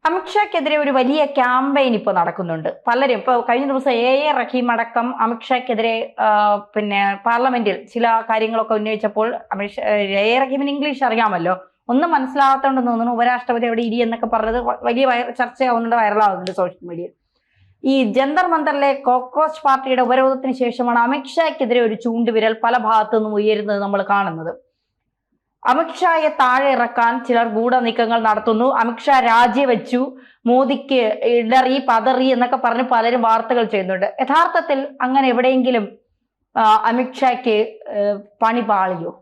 അമിത്ഷാക്കെതിരെ ഒരു വലിയ ക്യാമ്പയിൻ ഇപ്പോൾ നടക്കുന്നുണ്ട്. പലരും ഇപ്പോൾ കഴിഞ്ഞ ദിവസം റഹീം അടക്കം അമിത്ഷാക്കെതിരെ പാർലമെന്റിൽ ചില കാര്യങ്ങളൊക്കെ ഉന്നയിച്ചപ്പോൾ റഹീമിന് ഇംഗ്ലീഷ് അറിയാമല്ലോ, ഒന്നും മനസ്സിലാകാത്തോണ്ടെന്ന് തോന്നുന്നു ഉപരാഷ്ട്രപതി അവിടെ ഇരി എന്നൊക്കെ പറഞ്ഞത് വലിയ ചർച്ചയാവുന്നുണ്ട്, വൈറലാവുന്നുണ്ട് സോഷ്യൽ മീഡിയയിൽ. ഈ ജന്തർ മന്ദറിലെ കോക്രോച്ച് പാർട്ടിയുടെ ഉപരോധത്തിന് ശേഷമാണ് അമിത്ഷാക്കെതിരെ ഒരു ചൂണ്ടുവിരൽ പല ഭാഗത്തു നിന്നും ഉയരുന്നത് നമ്മൾ കാണുന്നത്. അമിത്ഷായെ താഴെ ഇറക്കാൻ ചിലർ ഗൂഢനീക്കങ്ങൾ നടത്തുന്നു. അമിത്ഷാ രാജിവെച്ചു, മോദിക്ക് ഇടറി പതറി എന്നൊക്കെ പറഞ്ഞ് പലരും വാർത്തകൾ ചെയ്യുന്നുണ്ട്. യഥാർത്ഥത്തിൽ അങ്ങനെ എവിടെയെങ്കിലും അമിത്ഷായ്ക്ക് പണി പാളിയോ?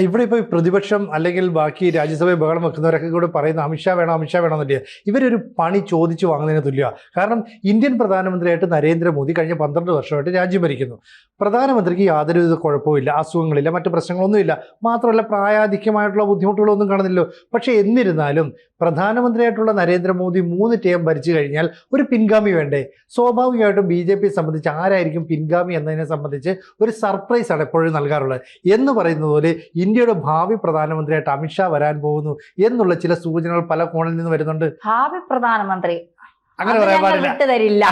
ഇവിടെ ഇപ്പോൾ പ്രതിപക്ഷം അല്ലെങ്കിൽ ബാക്കി രാജ്യസഭയിൽ ബഹളം വെക്കുന്നവരൊക്കെ കൂടെ പറയുന്ന അമിത്ഷാ വേണം എന്നല്ലേ, ഇവരൊരു പണി ചോദിച്ചു വാങ്ങുന്നതിന് തുല്യമാണ്. കാരണം ഇന്ത്യൻ പ്രധാനമന്ത്രിയായിട്ട് നരേന്ദ്രമോദി കഴിഞ്ഞ 12 വർഷമായിട്ട് രാജ്യം ഭരിക്കുന്നു. പ്രധാനമന്ത്രിക്ക് യാതൊരുവിധ കുഴപ്പമില്ല, അസുഖങ്ങളില്ല, മറ്റു പ്രശ്നങ്ങളൊന്നുമില്ല, മാത്രമല്ല പ്രായാധിക്യമായിട്ടുള്ള ബുദ്ധിമുട്ടുകളൊന്നും കാണുന്നില്ലല്ലോ. പക്ഷേ എന്നിരുന്നാലും പ്രധാനമന്ത്രിയായിട്ടുള്ള നരേന്ദ്രമോദി 3 ടേം ഭരിച്ചു കഴിഞ്ഞാൽ ഒരു പിൻഗാമി വേണ്ടേ? സ്വാഭാവികമായിട്ടും BJP സംബന്ധിച്ച് ആരായിരിക്കും പിൻഗാമി എന്നതിനെ സംബന്ധിച്ച് ഒരു സർപ്രൈസാണ് എപ്പോഴും നൽകാറുള്ളത്. എന്ന് പറയുന്നത് പോലെ ഇന്ത്യയുടെ ഭാവി പ്രധാനമന്ത്രിയായിട്ട് അമിത്ഷാ വരാൻ പോകുന്നു എന്നുള്ള ചില സൂചനകൾ പല കോണിൽ നിന്ന് വരുന്നുണ്ട്. ഭാവി പ്രധാനമന്ത്രി അങ്ങനെ പറയാൻ പാടില്ല, വിട്ടുതരില്ല.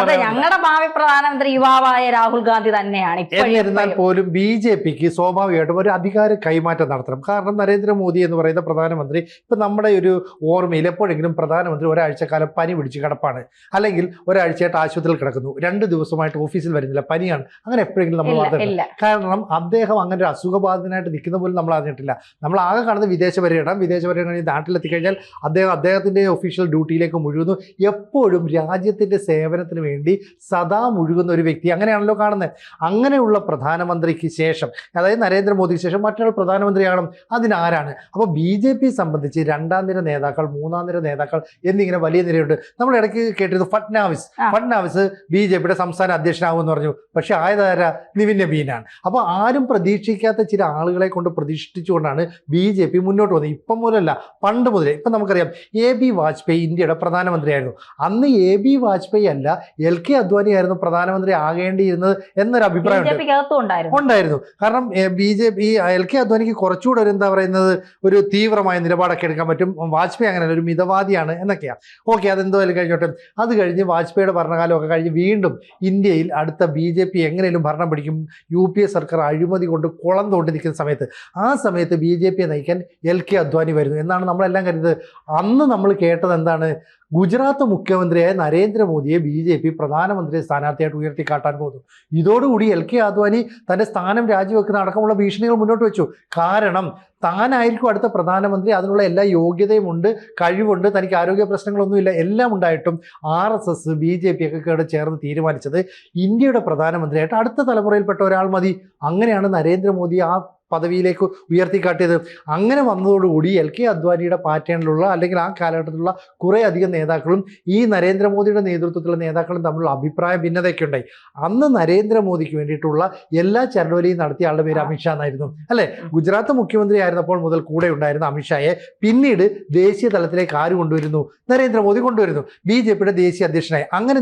അതെ, ഞങ്ങളുടെ ഭാവി പ്രധാനമന്ത്രി യുവാവായ രാഹുൽ ഗാന്ധി തന്നെയാണ്. എന്നിരുന്നാൽ പോലും BJPക്ക് സ്വാഭാവികമായിട്ടും ഒരു അധികാര കൈമാറ്റം നടത്തണം. കാരണം നരേന്ദ്രമോദി എന്ന് പറയുന്ന പ്രധാനമന്ത്രി ഇപ്പം നമ്മുടെ ഒരു ഓർമ്മയിൽ എപ്പോഴെങ്കിലും പ്രധാനമന്ത്രി ഒരാഴ്ചക്കാലം പനി പിടിച്ച് കിടപ്പാണ്, അല്ലെങ്കിൽ ഒരാഴ്ചയായിട്ട് ആശുപത്രിയിൽ കിടക്കുന്നു, 2 ദിവസമായിട്ട് ഓഫീസിൽ വരുന്നില്ല, പനിയാണ്, അങ്ങനെ എപ്പോഴെങ്കിലും നമ്മൾ വാർത്തയില്ല. കാരണം അദ്ദേഹം അങ്ങനെ ഒരു അസുഖബാധിതനായിട്ട് നിൽക്കുന്ന പോലും നമ്മൾ അറിഞ്ഞിട്ടില്ല. നമ്മൾ ആകെ കാണുന്ന വിദേശ പര്യടനം കഴിഞ്ഞ് നാട്ടിലെത്തിക്കഴിഞ്ഞാൽ അദ്ദേഹത്തിൻ്റെ ഒഫീഷ്യൽ ഡ്യൂട്ടിയിലേക്ക് മുഴുകുന്നു. എപ്പോഴും രാജ്യത്തിൻ്റെ സേവനത്തിന് വേണ്ടി സദാ മുഴുകുന്ന ഒരു വ്യക്തി, അങ്ങനെയാണല്ലോ കാണുന്നത്. അങ്ങനെയുള്ള പ്രധാനമന്ത്രിക്ക് ശേഷം, അതായത് നരേന്ദ്രമോദിക്ക് ശേഷം മറ്റൊരാൾ പ്രധാനമന്ത്രിയാകണം. അതിനാരാണ്? അപ്പോൾ BJP സംബന്ധിച്ച് 2ാം നിര നേതാക്കൾ, 3ാം നിര നേതാക്കൾ എന്നിങ്ങനെ വലിയ നിരയുണ്ട്. നമ്മൾ ഇടയ്ക്ക് കേട്ടിരുന്നു ഫഡ്നാവിസ് BJPയുടെ സംസ്ഥാന അധ്യക്ഷനാകുമെന്ന് പറഞ്ഞു. പക്ഷെ ആയതാര നിവിൻ നബീനാണ്. അപ്പോൾ ആരും പ്രതീക്ഷിക്കാത്ത ചില ആളുകളെ കൊണ്ട് പ്രതിഷ്ഠിച്ചുകൊണ്ടാണ് BJP മുന്നോട്ട് വന്നത്. ഇപ്പം മുതലല്ല, പണ്ട് മുതലേ. ഇപ്പം നമുക്കറിയാം AB വാജ്പേയി ഇന്ത്യയുടെ പ്രധാനമന്ത്രിയായിരുന്നു. അന്ന് AB വാജ്പേയി അല്ല LK അദ്വാനി ആയിരുന്നു പ്രധാനമന്ത്രി ആകേണ്ടിയിരുന്നത് എന്നൊരു അഭിപ്രായം ഉണ്ടായിരുന്നു. കാരണം BJP LK അദ്വാനിക്ക് കുറച്ചുകൂടെ ഒരു എന്താ പറയുന്നത്, ഒരു തീവ്രമായ നിലപാടൊക്കെ എടുക്കാൻ പറ്റും. വാജ്പേയി അങ്ങനെയല്ല, ഒരു മിതവാദിയാണ് എന്നൊക്കെയാണ്. ഓക്കെ, അതെന്തോ കഴിഞ്ഞോട്ടെ. അത് കഴിഞ്ഞ് വാജ്പേയിയുടെ ഭരണകാലമൊക്കെ കഴിഞ്ഞ് വീണ്ടും ഇന്ത്യയിൽ അടുത്ത BJP എങ്ങനെയും ഭരണം പിടിക്കും, UPA സർക്കാർ അഴിമതി കൊണ്ട് കുളം തോണ്ടി നിൽക്കുന്ന സമയത്ത്, ആ സമയത്ത് BJPയെ നയിക്കാൻ LK അദ്വാനി വരുന്നു എന്നാണ് നമ്മളെല്ലാം കരുതുന്നത്. അന്ന് നമ്മൾ കേട്ടത് എന്താണ്? ഗുജറാത്ത് മുഖ്യമന്ത്രിയായ നരേന്ദ്രമോദിയെ BJP പ്രധാനമന്ത്രി സ്ഥാനാർത്ഥിയായിട്ട് ഉയർത്തിക്കാട്ടാൻ പോകുന്നു. ഇതോടുകൂടി LK അദ്വാനി തൻ്റെ സ്ഥാനം രാജിവെക്കുന്ന അടക്കമുള്ള ഭീഷണികൾ മുന്നോട്ട് വെച്ചു. കാരണം താനായിരിക്കും അടുത്ത പ്രധാനമന്ത്രി, അതിനുള്ള എല്ലാ യോഗ്യതയുമുണ്ട്, കഴിവുണ്ട്, തനിക്ക് ആരോഗ്യ പ്രശ്നങ്ങളൊന്നുമില്ല. എല്ലാം ഉണ്ടായിട്ടും RSS BJP ഒക്കെ ചേർന്ന് തീരുമാനിച്ചത് ഇന്ത്യയുടെ പ്രധാനമന്ത്രിയായിട്ട് അടുത്ത തലമുറയിൽപ്പെട്ട ഒരാൾ മതി. അങ്ങനെയാണ് നരേന്ദ്രമോദി ആ പദവിയിലേക്ക് ഉയർത്തിക്കാട്ടിയത്. അങ്ങനെ വന്നതോടുകൂടി LK അദ്വാനിയുടെ പാറ്റേണിലുള്ള അല്ലെങ്കിൽ ആ കാലഘട്ടത്തിലുള്ള കുറേ അധികം നേതാക്കളും ഈ നരേന്ദ്രമോദിയുടെ നേതൃത്വത്തിലുള്ള നേതാക്കളും തമ്മിലുള്ള അഭിപ്രായ ഭിന്നതയൊക്കെ ഉണ്ടായി. അന്ന് നരേന്ദ്രമോദിക്ക് വേണ്ടിയിട്ടുള്ള എല്ലാ ചരടുവലിയും നടത്തിയ ആളുടെ പേര് അമിത്ഷാ എന്നായിരുന്നു, അല്ലേ? ഗുജറാത്ത് മുഖ്യമന്ത്രി ആയിരുന്നപ്പോൾ മുതൽ കൂടെ ഉണ്ടായിരുന്ന അമിത്ഷായെ പിന്നീട് ദേശീയ തലത്തിലേക്ക് ആര് കൊണ്ടുവരുന്നു? നരേന്ദ്രമോദി കൊണ്ടുവരുന്നു, BJPയുടെ ദേശീയ അധ്യക്ഷനായി. അങ്ങനെ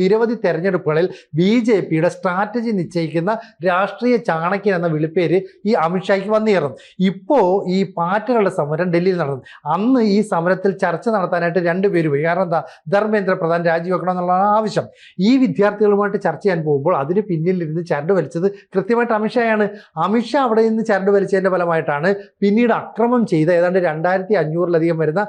നിരവധി തെരഞ്ഞെടുപ്പുകളിൽ BJPയുടെ സ്ട്രാറ്റജി നിശ്ചയിക്കുന്ന രാഷ്ട്രീയ ചാണക്യൻ എന്ന വിളിപ്പേര് ഈ അമിത്ഷായ്ക്ക് വന്നുകയറും. ഇപ്പോൾ ഈ പാറ്റകളുടെ സമരം ഡൽഹിയിൽ നടന്നു. അന്ന് ഈ സമരത്തിൽ ചർച്ച നടത്താനായിട്ട് 2 പേര് പോയി. കാരണം എന്താ? ധർമ്മേന്ദ്ര പ്രധാൻ രാജിവെക്കണം എന്നുള്ളതാണ് ആവശ്യം. ഈ വിദ്യാർത്ഥികളുമായിട്ട് ചർച്ച ചെയ്യാൻ പോകുമ്പോൾ അതിന് പിന്നിലിരുന്ന് ചരട് വലിച്ചത് കൃത്യമായിട്ട് അമിത്ഷായാണ്. അമിത്ഷാ അവിടെ നിന്ന് ചരട് വലിച്ചതിൻ്റെ ഫലമായിട്ടാണ് പിന്നീട് അക്രമം ചെയ്ത ഏതാണ്ട് 2500-ലധികം വരുന്ന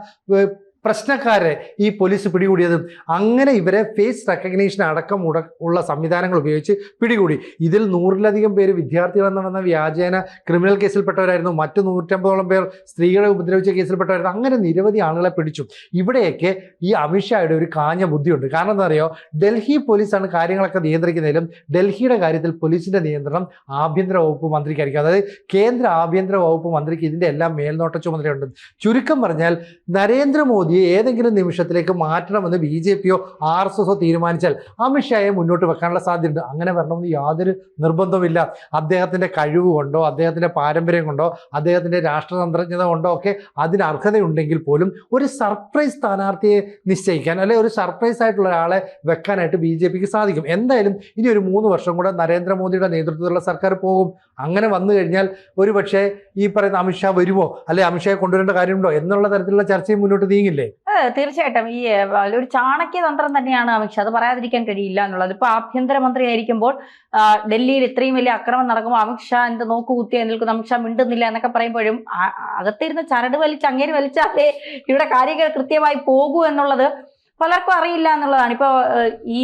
പ്രശ്നക്കാരെ ഈ പോലീസ് പിടികൂടിയത്. അങ്ങനെ ഇവരെ ഫേസ് റെക്കഗ്നീഷൻ അടക്കം ഉള്ള സംവിധാനങ്ങൾ ഉപയോഗിച്ച് പിടികൂടി. ഇതിൽ 100-ലധികം പേര് വിദ്യാർത്ഥികളെന്ന വ്യാജേന ക്രിമിനൽ കേസിൽപ്പെട്ടവരായിരുന്നു. മറ്റ് 150ഓളം പേർ സ്ത്രീകളെ ഉപദ്രവിച്ച കേസിൽപ്പെട്ടവരായിരുന്നു. അങ്ങനെ നിരവധി ആളുകളെ പിടിച്ചു. ഇവിടെയൊക്കെ ഈ അമിത്ഷായുടെ ഒരു കാഞ്ഞ ബുദ്ധിയുണ്ട്. കാരണം എന്താ അറിയോ? ഡൽഹി പോലീസാണ് കാര്യങ്ങളൊക്കെ നിയന്ത്രിക്കുന്നതിലും ഡൽഹിയുടെ കാര്യത്തിൽ പോലീസിന്റെ നിയന്ത്രണം ആഭ്യന്തര വകുപ്പ് മന്ത്രിക്കായിരിക്കും. അതായത് കേന്ദ്ര ആഭ്യന്തര വകുപ്പ് മന്ത്രിക്ക് ഇതിൻ്റെ എല്ലാം മേൽനോട്ട ചുമതലയുണ്ട്. ചുരുക്കം പറഞ്ഞാൽ നരേന്ദ്രമോദി ഏതെങ്കിലും നിമിഷത്തിലേക്ക് മാറ്റണമെന്ന് BJPയോ RSSോ തീരുമാനിച്ചാൽ അമിത്ഷായെ മുന്നോട്ട് വെക്കാനുള്ള സാധ്യതയുണ്ട്. അങ്ങനെ വരണമെന്ന് യാതൊരു നിർബന്ധവുമില്ല. അദ്ദേഹത്തിൻ്റെ കഴിവ് കൊണ്ടോ അദ്ദേഹത്തിൻ്റെ പാരമ്പര്യം കൊണ്ടോ അദ്ദേഹത്തിൻ്റെ രാഷ്ട്രതന്ത്രജ്ഞത കൊണ്ടോ ഒക്കെ അതിന് അർഹതയുണ്ടെങ്കിൽ പോലും ഒരു സർപ്രൈസ് സ്ഥാനാർത്ഥിയെ നിശ്ചയിക്കാൻ, അല്ലെങ്കിൽ ഒരു സർപ്രൈസ് ആയിട്ടുള്ള ഒരാളെ വെക്കാനായിട്ട് BJPക്ക് സാധിക്കും. എന്തായാലും ഇനി ഒരു 3 വർഷം കൂടെ നരേന്ദ്രമോദിയുടെ നേതൃത്വത്തിലുള്ള സർക്കാർ പോകും. അങ്ങനെ വന്നു കഴിഞ്ഞാൽ ഒരു പക്ഷേ ഈ പറയുന്ന അമിത്ഷാ വരുമോ, അല്ലെ അമിത്ഷായെ കൊണ്ടുവരേണ്ട കാര്യമുണ്ടോ എന്നുള്ള തരത്തിലുള്ള ചർച്ചയും മുന്നോട്ട് നീങ്ങില്ലേ? തീർച്ചയായിട്ടും ഈ ഒരു ചാണക്യ തന്ത്രം തന്നെയാണ് അമിത്ഷാ, അത് പറയാതിരിക്കാൻ കഴിയില്ല എന്നുള്ളത്. ഇപ്പൊ ആഭ്യന്തരമന്ത്രി ആയിരിക്കുമ്പോൾ ഡൽഹിയിൽ ഇത്രയും വലിയ അക്രമം നടക്കുമ്പോൾ അമിത്ഷാ എന്ത് നോക്കുകുത്തിയാ നിൽക്കുന്നു, അമിത്ഷാ മിണ്ടുന്നില്ല എന്നൊക്കെ പറയുമ്പോഴും അകത്തിരുന്ന് ചരട് വലിച്ച് അങ്ങേര് വലിച്ചാലേ ഇവിടെ കാര്യങ്ങൾ കൃത്യമായി പോകൂ എന്നുള്ളത് പലർക്കും അറിയില്ല എന്നുള്ളതാണ്. ഇപ്പൊ ഈ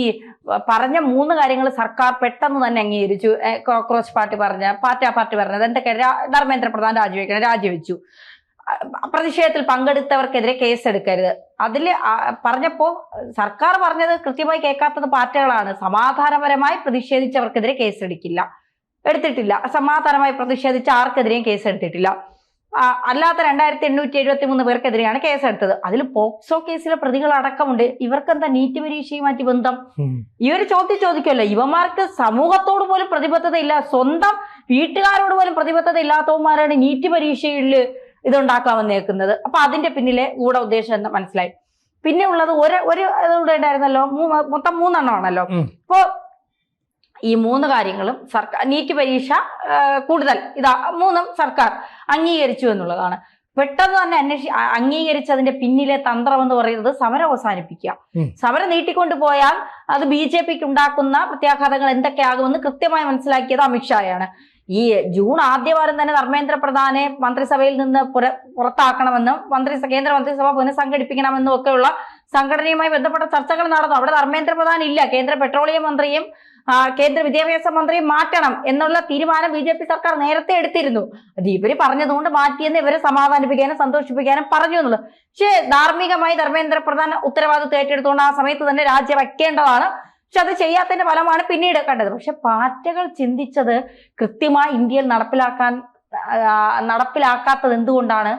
പറഞ്ഞ 3 കാര്യങ്ങൾ സർക്കാർ പെട്ടെന്ന് തന്നെ അംഗീകരിച്ചു. കോക്രോച്ച് പാർട്ടി പറഞ്ഞത് എന്തൊക്കെ, ധർമ്മേന്ദ്ര പ്രധാൻ രാജിവെച്ചു. പ്രതിഷേധത്തിൽ പങ്കെടുത്തവർക്കെതിരെ കേസെടുക്കരുത്. അതിൽ പറഞ്ഞപ്പോ സർക്കാർ പറഞ്ഞത് കൃത്യമായി കേൾക്കാത്തത് പാർട്ടികളാണ്. സമാധാനപരമായി പ്രതിഷേധിച്ചവർക്കെതിരെ എടുത്തിട്ടില്ല. സമാധാനമായി പ്രതിഷേധിച്ച ആർക്കെതിരെയും കേസെടുത്തിട്ടില്ല. അല്ലാത്ത 2873 പേർക്കെതിരെയാണ് കേസെടുത്തത്. അതിൽ പോക്സോ കേസിലെ പ്രതികൾ അടക്കമുണ്ട്. ഇവർക്കെന്താ നീറ്റ് പരീക്ഷയുമായിട്ട് ബന്ധം? ഇവർ ചോദിക്കുമല്ലോ, ഇവന്മാർക്ക് സമൂഹത്തോട് പോലും പ്രതിബദ്ധതയില്ല, സ്വന്തം വീട്ടുകാരോട് പോലും പ്രതിബദ്ധത ഇല്ലാത്തവന്മാരാണ് നീറ്റ് പരീക്ഷയിൽ ഇതുണ്ടാക്കാൻ വന്നേക്കുന്നത്. അപ്പൊ അതിന്റെ പിന്നിലെ ഉദ്ദേശം എന്ന് മനസ്സിലായി. പിന്നെ ഉള്ളത് ഒരു ഇതുകൂടെ ഉണ്ടായിരുന്നല്ലോ, മൊത്തം 3 എണ്ണമാണല്ലോ. ഇപ്പോ ഈ 3 കാര്യങ്ങളും സർക്കാർ, നീറ്റ് പരീക്ഷ കൂടുതൽ 3 സർക്കാർ അംഗീകരിച്ചു എന്നുള്ളതാണ്. പെട്ടെന്ന് തന്നെ അംഗീകരിച്ചതിന്റെ പിന്നിലെ തന്ത്രം എന്ന് പറയുന്നത് സമരം അവസാനിപ്പിക്കുക. സമരം നീട്ടിക്കൊണ്ടുപോയാൽ അത് BJPക്ക് ഉണ്ടാക്കുന്ന പ്രത്യാഘാതങ്ങൾ എന്തൊക്കെയാകുമെന്ന് കൃത്യമായി മനസ്സിലാക്കിയത് അമിത്ഷായാണ്. ഈ ജൂൺ ആദ്യവാരം തന്നെ ധർമ്മേന്ദ്ര പ്രധാനെ മന്ത്രിസഭയിൽ നിന്ന് പുറത്താക്കണമെന്നും കേന്ദ്ര മന്ത്രിസഭ പുനഃസംഘടിപ്പിക്കണമെന്നും ഒക്കെയുള്ള സംഘടനയുമായി ബന്ധപ്പെട്ട ചർച്ചകൾ നടന്നു. അവിടെ ധർമ്മേന്ദ്ര പ്രധാൻ ഇല്ല. കേന്ദ്ര പെട്രോളിയം മന്ത്രിയും കേന്ദ്ര വിദ്യാഭ്യാസ മന്ത്രിയും മാറ്റണം എന്നുള്ള തീരുമാനം BJP സർക്കാർ നേരത്തെ എടുത്തിരുന്നു. അത് ഇവര് പറഞ്ഞതുകൊണ്ട് മാറ്റിയെന്ന് ഇവരെ സമാധാനിപ്പിക്കാനും സന്തോഷിപ്പിക്കാനും പറഞ്ഞു എന്നുള്ളത്. പക്ഷേ ധാർമ്മികമായി ധർമ്മേന്ദ്ര പ്രധാൻ ഉത്തരവാദിത്വം ഏറ്റെടുത്തുകൊണ്ട് ആ സമയത്ത് തന്നെ രാജിവെക്കേണ്ടതാണ്. പക്ഷെ അത് ചെയ്യാത്തതിന്റെ ഫലമാണ് പിന്നീട് കണ്ടത്. പക്ഷെ പാർട്ടികൾ ചിന്തിച്ചത് കൃത്യമായി ഇന്ത്യയിൽ നടപ്പിലാക്കാത്തത് എന്തുകൊണ്ടാണ്?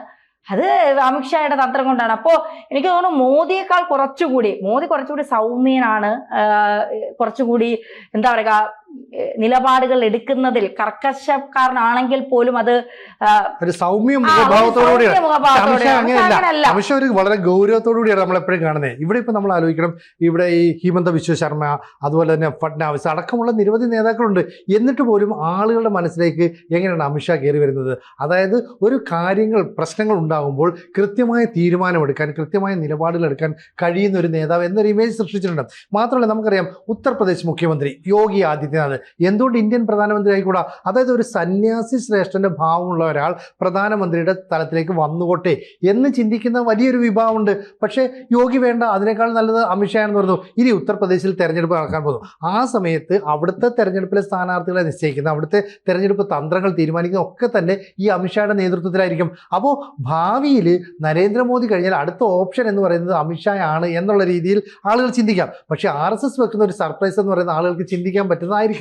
അത് അമിത്ഷായുടെ തന്ത്രം കൊണ്ടാണ്. അപ്പോ എനിക്ക് തോന്നുന്നു മോദി കുറച്ചുകൂടി സൗമ്യനാണ്, കുറച്ചുകൂടി എന്താ പറയുക, നിലപാടുകൾ എടുക്കുന്നതിൽ കർക്കശക്കാരനാണെങ്കിൽ പോലും അത് വളരെ ഗൗരവത്തോടുകൂടിയാണ് നമ്മൾ എപ്പോഴും കാണുന്നത്. ഇവിടെ ഇപ്പൊ നമ്മൾ ആലോചിക്കണം, ഇവിടെ ഈ ഹിമന്ത ബിശ്വ ശർമ്മ, അതുപോലെ തന്നെ ഫഡ്നാവിസ് അടക്കമുള്ള നിരവധി നേതാക്കളുണ്ട്. എന്നിട്ട് പോലും ആളുകളുടെ മനസ്സിലേക്ക് എങ്ങനെയാണ് അമിത്ഷാ കയറി വരുന്നത്? അതായത് ഒരു പ്രശ്നങ്ങൾ ഉണ്ടാകുമ്പോൾ കൃത്യമായ തീരുമാനമെടുക്കാൻ, കൃത്യമായ നിലപാടുകൾ എടുക്കാൻ കഴിയുന്ന ഒരു നേതാവ് എന്നൊരു ഇമേജ് സൃഷ്ടിച്ചിട്ടുണ്ട്. മാത്രമല്ല നമുക്കറിയാം, ഉത്തർപ്രദേശ് മുഖ്യമന്ത്രി യോഗി ആദിത്യനാഥ് എന്തുകൊണ്ട് ഇന്ത്യൻ പ്രധാനമന്ത്രി ആയിക്കൂടാ? അതായത് ഒരു സന്യാസി ശ്രേഷ്ഠന്റെ ഭാവമുള്ള ഒരാൾ പ്രധാനമന്ത്രിയുടെ തലത്തിലേക്ക് വന്നുകൊട്ടെ എന്ന് ചിന്തിക്കുന്ന വലിയൊരു വിഭാഗമുണ്ട്. പക്ഷേ യോഗി വേണ്ട, അതിനേക്കാൾ നല്ലത് അമിത്ഷായെന്ന് പറഞ്ഞു. ഇനി ഉത്തർപ്രദേശിൽ തെരഞ്ഞെടുപ്പ് നടക്കാൻ പോകുന്നു. ആ സമയത്ത് അവിടുത്തെ തെരഞ്ഞെടുപ്പിലെ സ്ഥാനാർത്ഥികളെ നിശ്ചയിക്കുന്ന, അവിടുത്തെ തെരഞ്ഞെടുപ്പ് തന്ത്രങ്ങൾ തീരുമാനിക്കുന്ന ഒക്കെ തന്നെ ഈ അമിത്ഷായുടെ നേതൃത്വത്തിലായിരിക്കും. അപ്പോൾ ഭാവിയിൽ നരേന്ദ്രമോദി കഴിഞ്ഞാൽ അടുത്ത ഓപ്ഷൻ എന്ന് പറയുന്നത് അമിത്ഷായാണ് എന്നുള്ള രീതിയിൽ ആളുകൾ ചിന്തിക്കാം. പക്ഷേ RSS വെക്കുന്ന ഒരു സർപ്രൈസ് എന്ന് പറയുന്ന ആളുകൾക്ക് ചിന്തിക്കാൻ പറ്റുന്നതായിരിക്കില്ല.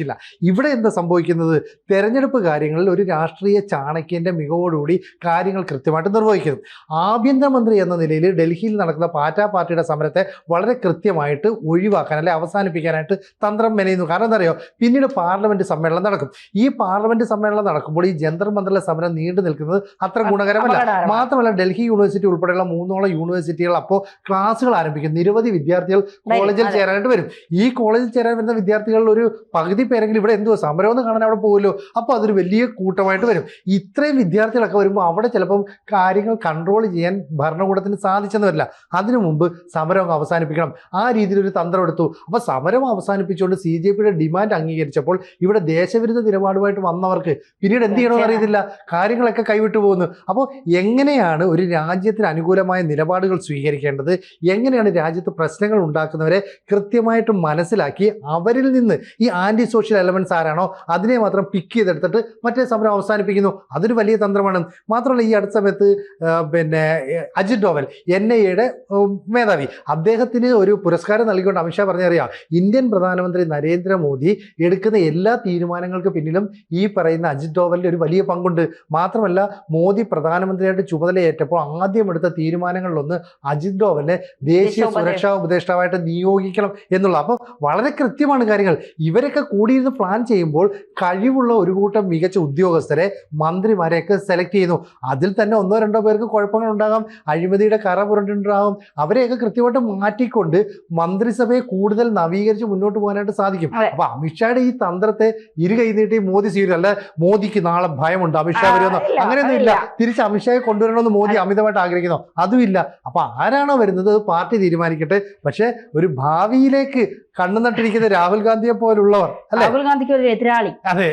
ഇവിടെ എന്താ സംഭവിക്കുന്നത്? തെരഞ്ഞെടുപ്പ് കാര്യങ്ങളിൽ ഒരു രാഷ്ട്രീയ ചാണക്യന്റെ മികവോടുകൂടി കാര്യങ്ങൾ കൃത്യമായിട്ട് നിർവഹിക്കുന്നു. ആഭ്യന്തരമന്ത്രി എന്ന നിലയിൽ ഡൽഹിയിൽ നടക്കുന്ന പാർട്ടിയുടെ സമരത്തെ വളരെ കൃത്യമായിട്ട് ഒഴിവാക്കാൻ, അല്ലെ അവസാനിപ്പിക്കാനായിട്ട് തന്ത്രം മെനയുന്നു. കാരണം എന്താ അറിയോ, പിന്നീട് പാർലമെന്റ് സമ്മേളനം നടക്കും. ഈ പാർലമെന്റ് സമ്മേളനം നടക്കുമ്പോൾ ഈ ജന്തർ മന്ദറിലെ സമരം നീണ്ടു നിൽക്കുന്നത് അത്ര ഗുണകരമല്ല. മാത്രമല്ല ഡൽഹി യൂണിവേഴ്സിറ്റി ഉൾപ്പെടെയുള്ള 3 യൂണിവേഴ്സിറ്റികൾ അപ്പോൾ ക്ലാസ്സുകൾ ആരംഭിക്കും. നിരവധി വിദ്യാർത്ഥികൾ കോളേജിൽ ചേരാനായിട്ട് വരും. ഈ കോളേജിൽ ചേരാൻ വരുന്ന വിദ്യാർത്ഥികളിൽ ഒരു പകുതി പേരെങ്കിലും ഇവിടെ എന്തോ സമരമെന്ന് കാണാൻ അവിടെ പോകുമല്ലോ. അപ്പോൾ അതൊരു വലിയ കൂട്ടമായിട്ട് വരും. ഇത്രയും വിദ്യാർത്ഥികളൊക്കെ വരുമ്പോൾ അവിടെ ചിലപ്പം കാര്യങ്ങൾ കൺട്രോൾ ചെയ്യാൻ ഭരണകൂടത്തിന് സാധിച്ചെന്ന് വരില്ല. അതിനു മുമ്പ് സമരം അവസാനിപ്പിക്കണം. ആ രീതിയിലൊരു തന്ത്രം എടുത്തു. അപ്പോൾ സമരം അവസാനിപ്പിച്ചുകൊണ്ട് CJPയുടെ ഡിമാൻഡ് അംഗീകരിച്ചപ്പോൾ ഇവിടെ ദേശവിരുദ്ധ നിലപാടുമായിട്ട് വന്നവർക്ക് പിന്നീട് എന്ത് ചെയ്യണമെന്ന് അറിയത്തില്ല. കാര്യങ്ങളൊക്കെ കൈവിട്ടു പോകുന്നു. അപ്പോൾ എങ്ങനെയാണ് ഒരു രാജ്യത്തിന് അനുകൂലമായ നിലപാടുകൾ സ്വീകരിക്കേണ്ടത്, എങ്ങനെയാണ് രാജ്യത്ത് പ്രശ്നങ്ങൾ ഉണ്ടാക്കുന്നവരെ കൃത്യമായിട്ട് മനസ്സിലാക്കി അവരിൽ നിന്ന് ഈ ആന്റി സോഷ്യൽ എലമെന്റ്സ് ആരാണോ അതിനെ മാത്രം പിക്ക് ചെയ്തെടുത്തിട്ട് മറ്റേ സമരം അവസാനിപ്പിക്കുന്നു. അതൊരു വലിയ തന്ത്രമാണ്. മാത്രമല്ല ഈ അടുത്ത സമയത്ത് അജിത് ഡോവൽ NIAയുടെ മേധാവി, അദ്ദേഹത്തിന് ഒരു പുരസ്കാരം നൽകിക്കൊണ്ട് അമിത്ഷാ പറഞ്ഞറിയാം, ഇന്ത്യൻ പ്രധാനമന്ത്രി നരേന്ദ്രമോദി എടുക്കുന്ന എല്ലാ തീരുമാനങ്ങൾക്ക് പിന്നിലും ഈ പറയുന്ന അജിത് ഡോവലിന്റെ ഒരു വലിയ പങ്കുണ്ട്. മാത്രമല്ല മോദി പ്രധാനമന്ത്രിയായിട്ട് ചുമതലയേറ്റപ്പോൾ ആദ്യം എടുത്ത തീരുമാനങ്ങളിലൊന്ന് അജിത് ഡോവലിനെ ദേശീയ സുരക്ഷാ ഉപദേഷ്ടാവായിട്ട് നിയോഗിക്കണം എന്നുള്ള. അപ്പോൾ വളരെ കൃത്യമാണ് കാര്യങ്ങൾ. ഇവരൊക്കെ കൂടി വീട്ടിലിരുന്ന് പ്ലാൻ ചെയ്യുമ്പോൾ കഴിവുള്ള ഒരു കൂട്ടം മികച്ച ഉദ്യോഗസ്ഥരെ മന്ത്രിമാരെയൊക്കെ സെലക്ട് ചെയ്യുന്നു. അതിൽ തന്നെ 1-2 പേർക്ക് കുഴപ്പങ്ങൾ ഉണ്ടാകാം, അഴിമതിയുടെ കറ പുരണ്ടിട്ടുണ്ടാകും. അവരെയൊക്കെ കൃത്യമായിട്ട് മാറ്റിക്കൊണ്ട് മന്ത്രിസഭയെ കൂടുതൽ നവീകരിച്ച് മുന്നോട്ട് പോകാനായിട്ട് സാധിക്കും. അപ്പൊ അമിത്ഷായുടെ ഈ തന്ത്രത്തെ ഇരുകൈ നീട്ടി മോദി സ്വീകരിക്കും. അല്ല മോദിക്ക് നാളെ ഭയമുണ്ട് അമിത്ഷാ വരുമെന്നോ അങ്ങനെയൊന്നും ഇല്ല. തിരിച്ച് അമിത്ഷായെ കൊണ്ടുവരണമെന്ന് മോദി അമിതമായിട്ട് ആഗ്രഹിക്കുന്നു, അതുമില്ല. അപ്പൊ ആരാണോ വരുന്നത് അത് പാർട്ടി തീരുമാനിക്കട്ടെ. പക്ഷെ ഒരു ഭാവിയിലേക്ക് കണ്ണു നട്ടിരിക്കുന്ന രാഹുൽ ഗാന്ധിയെ പോലുള്ളവർ, രാഹുൽ ഗാന്ധിക്ക് ഒരു എതിരാളി, അതെ,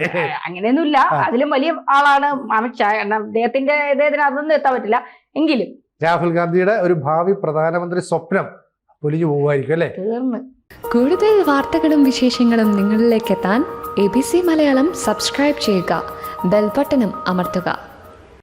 അങ്ങനെയൊന്നുമില്ല. അതിലും വലിയ ആളാണ് അമിത്ഷാ. അദ്ദേഹത്തിന് അതൊന്നും എത്താൻ പറ്റില്ല. എങ്കിലും രാഹുൽ ഗാന്ധിയുടെ ഒരു ഭാവി പ്രധാനമന്ത്രി സ്വപ്നം പൊലിഞ്ഞു പോകുമായിരിക്കും അല്ലേ? തീർന്ന്. കൂടുതൽ വാർത്തകളും വിശേഷങ്ങളും നിങ്ങളിലേക്ക് എത്താൻ ABC മലയാളം സബ്സ്ക്രൈബ് ചെയ്യുക, ബെൽബട്ടനും അമർത്തുക.